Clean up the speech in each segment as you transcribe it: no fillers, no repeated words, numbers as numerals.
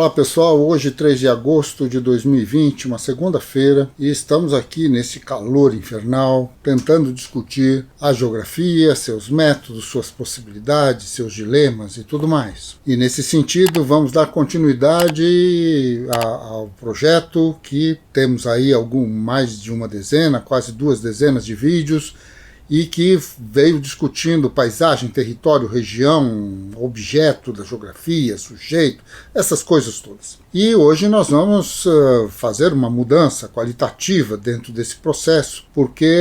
Olá pessoal, hoje 3 de agosto de 2020, uma segunda-feira, e estamos aqui nesse calor infernal, tentando discutir a geografia, seus métodos, suas possibilidades, seus dilemas e tudo mais. E nesse sentido vamos dar continuidade ao projeto que temos aí mais de uma dezena, quase 2 dezenas de vídeos, e que veio discutindo paisagem, território, região, objeto da geografia, sujeito, essas coisas todas. E hoje nós vamos fazer uma mudança qualitativa dentro desse processo, porque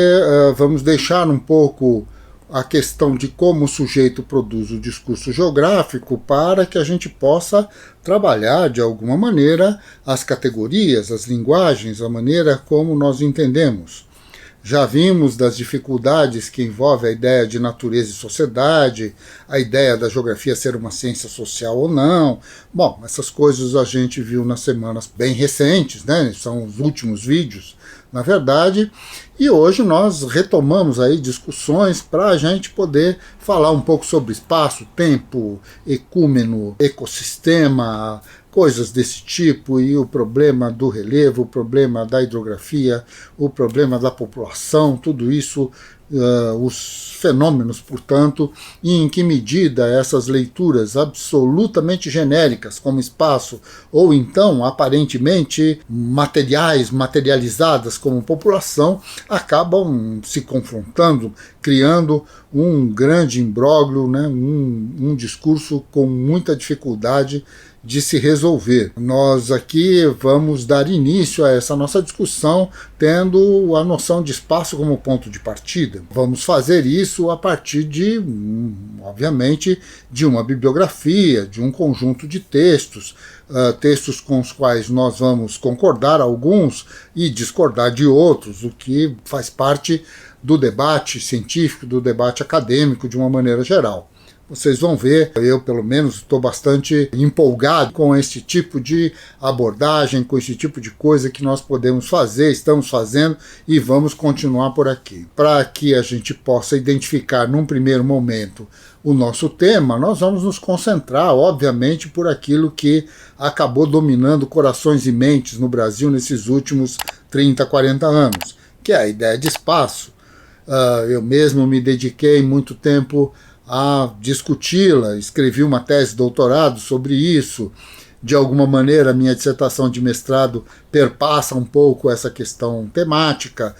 vamos deixar um pouco a questão de como o sujeito produz o discurso geográfico para que a gente possa trabalhar de alguma maneira as categorias, as linguagens, a maneira como nós entendemos. Já vimos das dificuldades que envolve a ideia de natureza e sociedade, a ideia da geografia ser uma ciência social ou não. Bom, essas coisas a gente viu nas semanas bem recentes, né? São os últimos vídeos, na verdade. E hoje nós retomamos aí discussões para a gente poder falar um pouco sobre espaço, tempo, ecúmeno, ecossistema, coisas desse tipo, e o problema do relevo, o problema da hidrografia, o problema da população, tudo isso, os fenômenos, portanto, e em que medida essas leituras absolutamente genéricas, como espaço, ou então aparentemente materializadas como população, acabam se confrontando, criando um grande imbróglio, né, um discurso com muita dificuldade de se resolver. Nós aqui vamos dar início a essa nossa discussão tendo a noção de espaço como ponto de partida. Vamos fazer isso a partir de, obviamente, de uma bibliografia, de um conjunto de textos, textos com os quais nós vamos concordar alguns e discordar de outros, o que faz parte do debate científico, do debate acadêmico de uma maneira geral. Vocês vão ver, eu pelo menos estou bastante empolgado com esse tipo de abordagem, com esse tipo de coisa que nós podemos fazer, estamos fazendo e vamos continuar por aqui. Para que a gente possa identificar num primeiro momento o nosso tema, nós vamos nos concentrar, obviamente, por aquilo que acabou dominando corações e mentes no Brasil nesses últimos 30, 40 anos, que é a ideia de espaço. Eu mesmo me dediquei muito tempo a discuti-la, escrevi uma tese de doutorado sobre isso. De alguma maneira, minha dissertação de mestrado perpassa um pouco essa questão temática.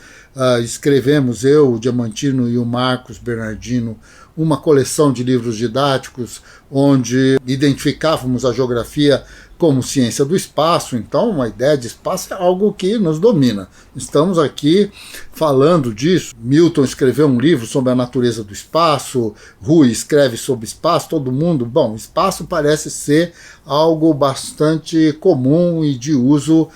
Escrevemos, eu, o Diamantino e o Marcos Bernardino, uma coleção de livros didáticos onde identificávamos a geografia como ciência do espaço. Então, a ideia de espaço é algo que nos domina. Estamos aqui falando disso. Milton escreveu um livro sobre a natureza do espaço, Rui escreve sobre espaço, todo mundo. Bom, espaço parece ser algo bastante comum e de uso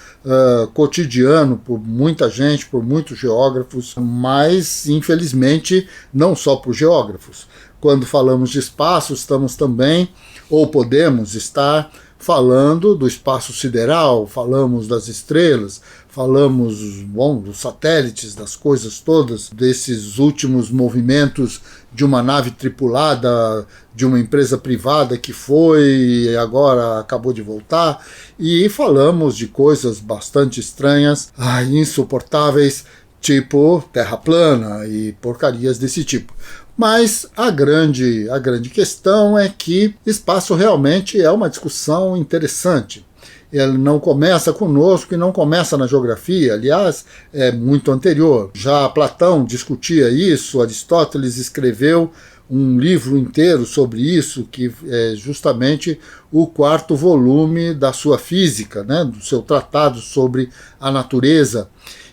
cotidiano por muita gente, por muitos geógrafos, mas, infelizmente, não só por geógrafos. Quando falamos de espaço, estamos também, ou podemos estar, falando do espaço sideral, falamos das estrelas, falamos, bom, dos satélites, das coisas todas, desses últimos movimentos de uma nave tripulada, de uma empresa privada que foi e agora acabou de voltar, e falamos de coisas bastante estranhas, insuportáveis, tipo terra plana e porcarias desse tipo. Mas a grande questão é que espaço realmente é uma discussão interessante. Ele não começa conosco e não começa na geografia, aliás, é muito anterior. Já Platão discutia isso, Aristóteles escreveu um livro inteiro sobre isso, que é justamente o 4º volume da sua física, né, do seu tratado sobre a natureza,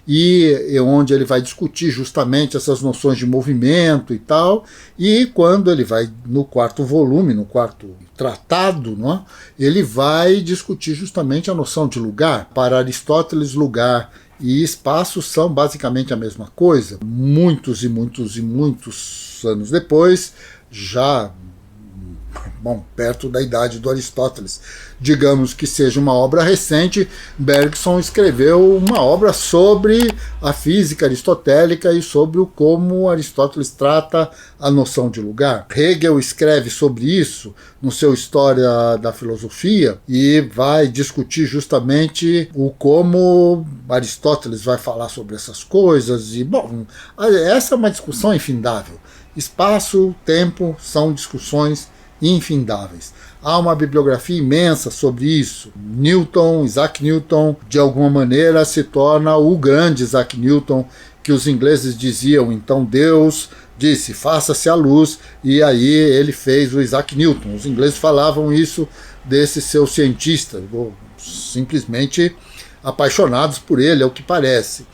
e onde ele vai discutir justamente essas noções de movimento e tal, e quando ele vai no 4º volume, no 4º tratado, não é? Ele vai discutir justamente a noção de lugar. Para Aristóteles, lugar e espaço são basicamente a mesma coisa. Muitos e muitos e muitos anos depois, já bom, perto da idade do Aristóteles. Digamos que seja uma obra recente, Bergson escreveu uma obra sobre a física aristotélica e sobre como Aristóteles trata a noção de lugar. Hegel escreve sobre isso no seu História da Filosofia e vai discutir justamente o como Aristóteles vai falar sobre essas coisas. E, bom, essa é uma discussão infindável. Espaço, tempo são discussões infindáveis. Há uma bibliografia imensa sobre isso. Isaac Newton, de alguma maneira, se torna o grande Isaac Newton, que os ingleses diziam, então Deus disse, faça-se a luz, e aí ele fez o Isaac Newton. Os ingleses falavam isso desses seus cientistas, simplesmente apaixonados por ele, é o que parece.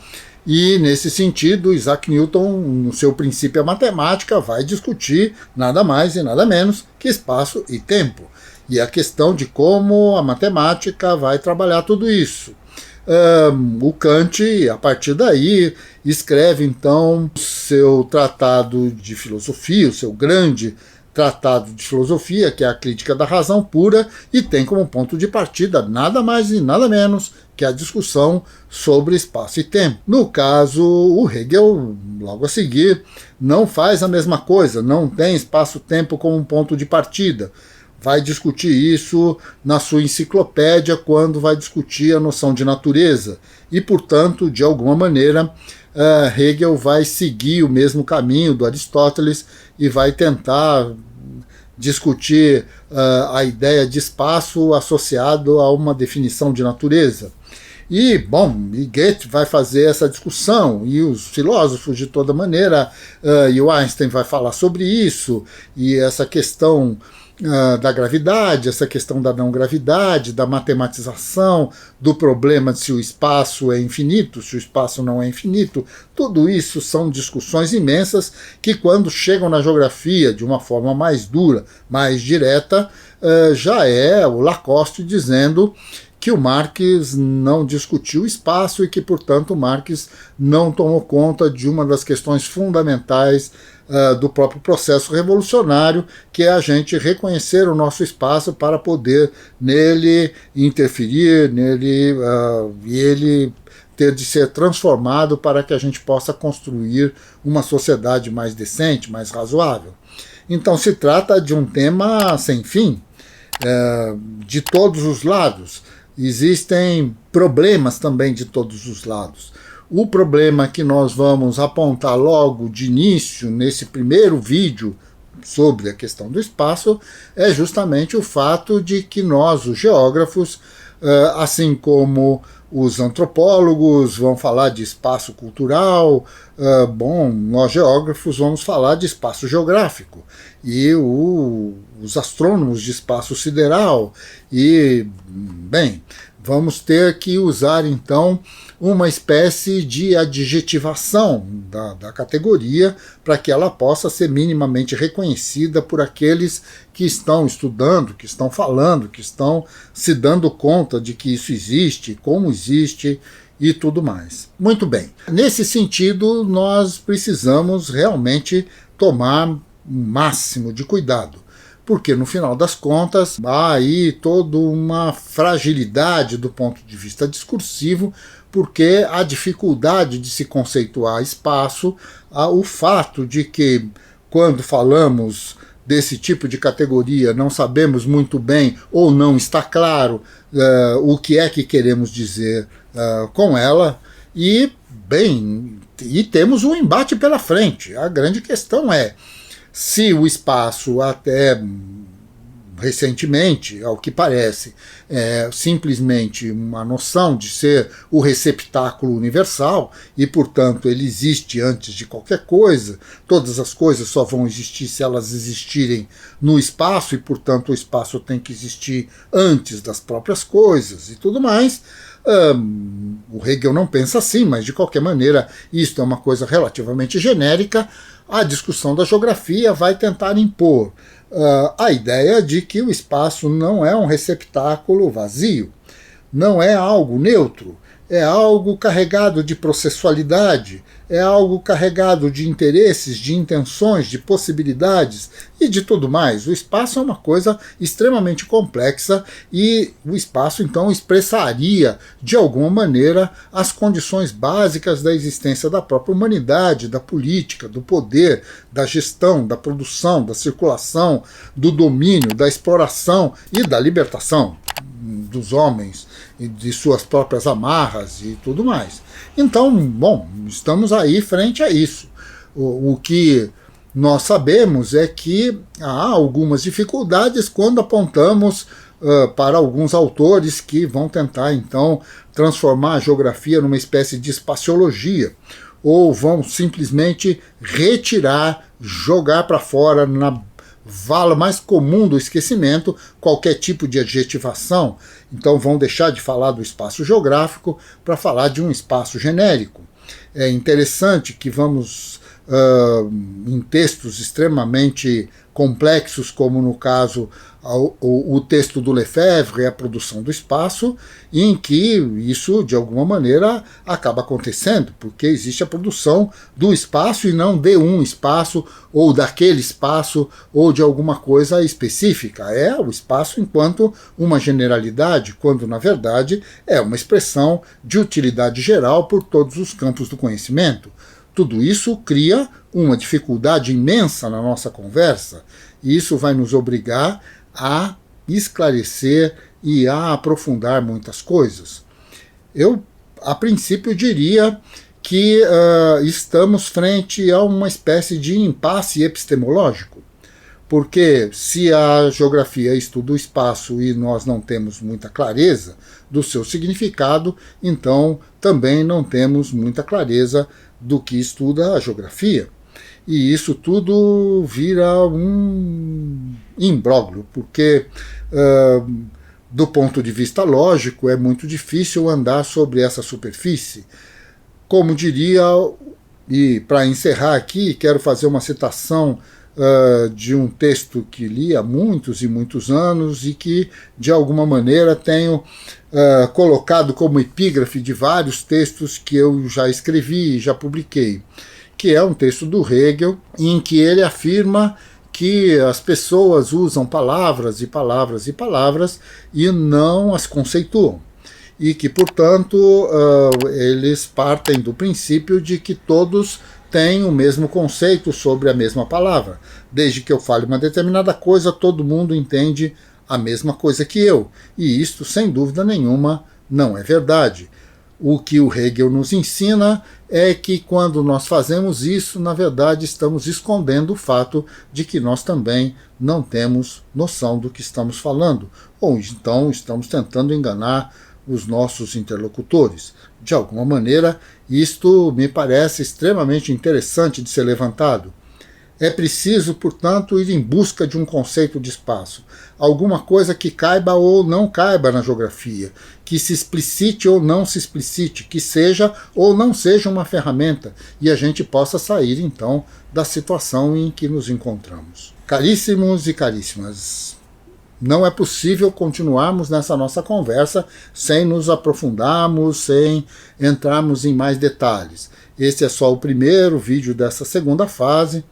E, nesse sentido, Isaac Newton, no seu princípio a matemática, vai discutir nada mais e nada menos que espaço e tempo. E a questão de como a matemática vai trabalhar tudo isso. O Kant, a partir daí, escreve, então, o seu tratado de filosofia, o seu grande tratado de filosofia, que é a Crítica da Razão Pura, e tem como ponto de partida nada mais e nada menos que a discussão sobre espaço e tempo. No caso, o Hegel, logo a seguir, não faz a mesma coisa, não tem espaço-tempo como um ponto de partida. Vai discutir isso na sua enciclopédia quando vai discutir a noção de natureza. E, portanto, de alguma maneira, Hegel vai seguir o mesmo caminho do Aristóteles e vai tentar discutir a ideia de espaço associado a uma definição de natureza. E, bom, Goethe vai fazer essa discussão, e os filósofos de toda maneira, e o Einstein vai falar sobre isso, e essa questão da gravidade, essa questão da não gravidade, da matematização, do problema de se o espaço é infinito, se o espaço não é infinito, tudo isso são discussões imensas que, quando chegam na geografia de uma forma mais dura, mais direta, já é o Lacoste dizendo que o Marx não discutiu o espaço e que, portanto, o Marx não tomou conta de uma das questões fundamentais do próprio processo revolucionário, que é a gente reconhecer o nosso espaço para poder nele interferir, e ele ter de ser transformado para que a gente possa construir uma sociedade mais decente, mais razoável. Então se trata de um tema sem fim, de todos os lados. Existem problemas também de todos os lados. O problema que nós vamos apontar logo de início, nesse primeiro vídeo sobre a questão do espaço, é justamente o fato de que nós, os geógrafos, assim como os antropólogos vão falar de espaço cultural, nós geógrafos vamos falar de espaço geográfico, e os astrônomos de espaço sideral, e, bem, vamos ter que usar então uma espécie de adjetivação da categoria para que ela possa ser minimamente reconhecida por aqueles que estão estudando, que estão falando, que estão se dando conta de que isso existe, como existe e tudo mais. Muito bem. Nesse sentido, nós precisamos realmente tomar o máximo de cuidado, porque no final das contas há aí toda uma fragilidade do ponto de vista discursivo, porque a dificuldade de se conceituar espaço, o fato de que, quando falamos desse tipo de categoria, não sabemos muito bem, ou não está claro, o que é que queremos dizer com ela, e, bem, temos um embate pela frente. A grande questão é se o espaço, até recentemente, ao que parece, é simplesmente uma noção de ser o receptáculo universal e, portanto, ele existe antes de qualquer coisa. Todas as coisas só vão existir se elas existirem no espaço e, portanto, o espaço tem que existir antes das próprias coisas e tudo mais. O Hegel não pensa assim, mas, de qualquer maneira, isto é uma coisa relativamente genérica. A discussão da geografia vai tentar impor a ideia de que o espaço não é um receptáculo vazio, não é algo neutro, é algo carregado de processualidade, é algo carregado de interesses, de intenções, de possibilidades e de tudo mais. O espaço é uma coisa extremamente complexa e o espaço, então, expressaria, de alguma maneira, as condições básicas da existência da própria humanidade, da política, do poder, da gestão, da produção, da circulação, do domínio, da exploração e da libertação dos homens e de suas próprias amarras e tudo mais. Então, bom, estamos aí frente a isso. O que nós sabemos é que há algumas dificuldades quando apontamos para alguns autores que vão tentar, então, transformar a geografia numa espécie de espaciologia, ou vão simplesmente retirar, jogar para fora na vala mais comum do esquecimento qualquer tipo de adjetivação. Então vão deixar de falar do espaço geográfico para falar de um espaço genérico. É interessante que vamos, em textos extremamente complexos, como no caso o texto do Lefebvre, A Produção do Espaço, em que isso, de alguma maneira, acaba acontecendo, porque existe a produção do espaço e não de um espaço, ou daquele espaço, ou de alguma coisa específica. É o espaço enquanto uma generalidade, quando, na verdade, é uma expressão de utilidade geral por todos os campos do conhecimento. Tudo isso cria uma dificuldade imensa na nossa conversa, e isso vai nos obrigar a esclarecer e a aprofundar muitas coisas. Eu, a princípio, diria que estamos frente a uma espécie de impasse epistemológico, porque se a geografia estuda o espaço e nós não temos muita clareza do seu significado, então também não temos muita clareza do que estuda a geografia. E isso tudo vira um imbróglio, porque do ponto de vista lógico é muito difícil andar sobre essa superfície. Como diria, e para encerrar aqui, quero fazer uma citação de um texto que li há muitos e muitos anos e que, de alguma maneira, tenho colocado como epígrafe de vários textos que eu já escrevi e já publiquei, que é um texto do Hegel, em que ele afirma que as pessoas usam palavras e palavras e palavras e não as conceituam. E que, portanto, eles partem do princípio de que todos têm o mesmo conceito sobre a mesma palavra. Desde que eu fale uma determinada coisa, todo mundo entende a mesma coisa que eu. E isto, sem dúvida nenhuma, não é verdade. O que o Hegel nos ensina é que quando nós fazemos isso, na verdade estamos escondendo o fato de que nós também não temos noção do que estamos falando, ou então estamos tentando enganar os nossos interlocutores. De alguma maneira, isto me parece extremamente interessante de ser levantado. É preciso, portanto, ir em busca de um conceito de espaço, alguma coisa que caiba ou não caiba na geografia, que se explicite ou não se explicite, que seja ou não seja uma ferramenta, e a gente possa sair, então, da situação em que nos encontramos. Caríssimos e caríssimas, não é possível continuarmos nessa nossa conversa sem nos aprofundarmos, sem entrarmos em mais detalhes. Este é só o primeiro vídeo dessa segunda fase,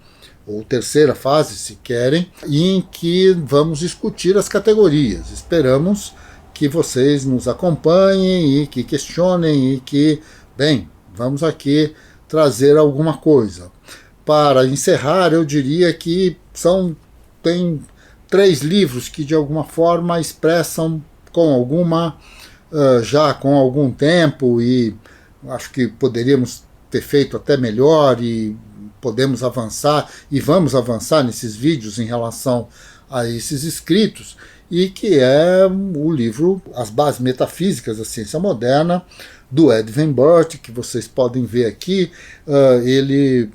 ou terceira fase, se querem, em que vamos discutir as categorias. Esperamos que vocês nos acompanhem e que questionem e que, bem, vamos aqui trazer alguma coisa. Para encerrar, eu diria que tem 3 livros que de alguma forma expressam já com algum tempo, e acho que poderíamos ter feito até melhor e podemos avançar e vamos avançar nesses vídeos em relação a esses escritos, e que é o livro As Bases Metafísicas da Ciência Moderna, do Ed Van Burt, que vocês podem ver aqui. Ele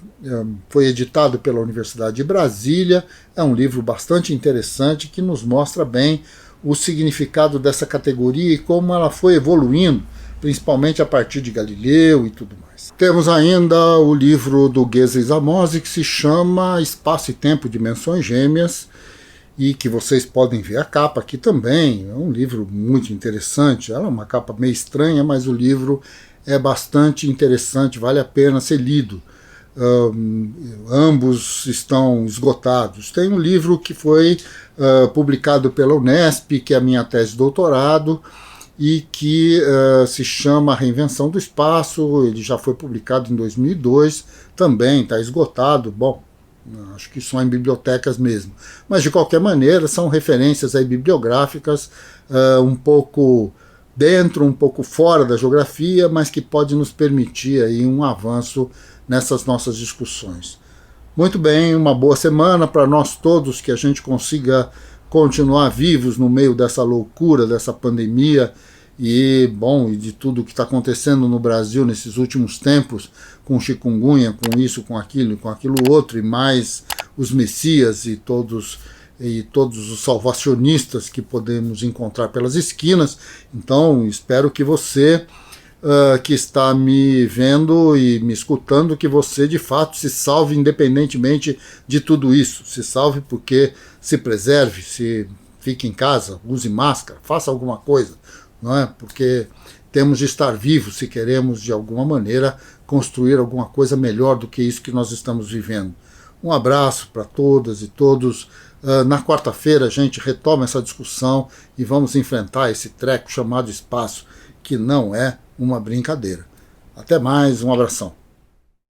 foi editado pela Universidade de Brasília, é um livro bastante interessante que nos mostra bem o significado dessa categoria e como ela foi evoluindo, principalmente a partir de Galileu e tudo mais. Temos ainda o livro do Geza Zamose, que se chama Espaço e Tempo, Dimensões Gêmeas, e que vocês podem ver a capa aqui também. É um livro muito interessante. Ela é uma capa meio estranha, mas o livro é bastante interessante, vale a pena ser lido. Ambos estão esgotados. Tem um livro que foi publicado pela Unesp, que é a minha tese de doutorado, e que se chama A Reinvenção do Espaço. Ele já foi publicado em 2002, também está esgotado. Bom, acho que só em bibliotecas mesmo. Mas, de qualquer maneira, são referências aí bibliográficas um pouco dentro, um pouco fora da geografia, mas que pode nos permitir aí um avanço nessas nossas discussões. Muito bem, uma boa semana para nós todos, que a gente consiga continuar vivos no meio dessa loucura, dessa pandemia e, bom, e de tudo que está acontecendo no Brasil nesses últimos tempos, com chikungunya, com isso, com aquilo outro, e mais os messias e todos os salvacionistas que podemos encontrar pelas esquinas. Então, espero que você que está me vendo e me escutando, que você de fato se salve independentemente de tudo isso. Se salve porque se preserve, se fique em casa, use máscara, faça alguma coisa, não é? Porque temos de estar vivos se queremos de alguma maneira construir alguma coisa melhor do que isso que nós estamos vivendo. Um abraço para todas e todos. Na quarta-feira a gente retoma essa discussão e vamos enfrentar esse treco chamado espaço, que não é uma brincadeira. Até mais, um abração.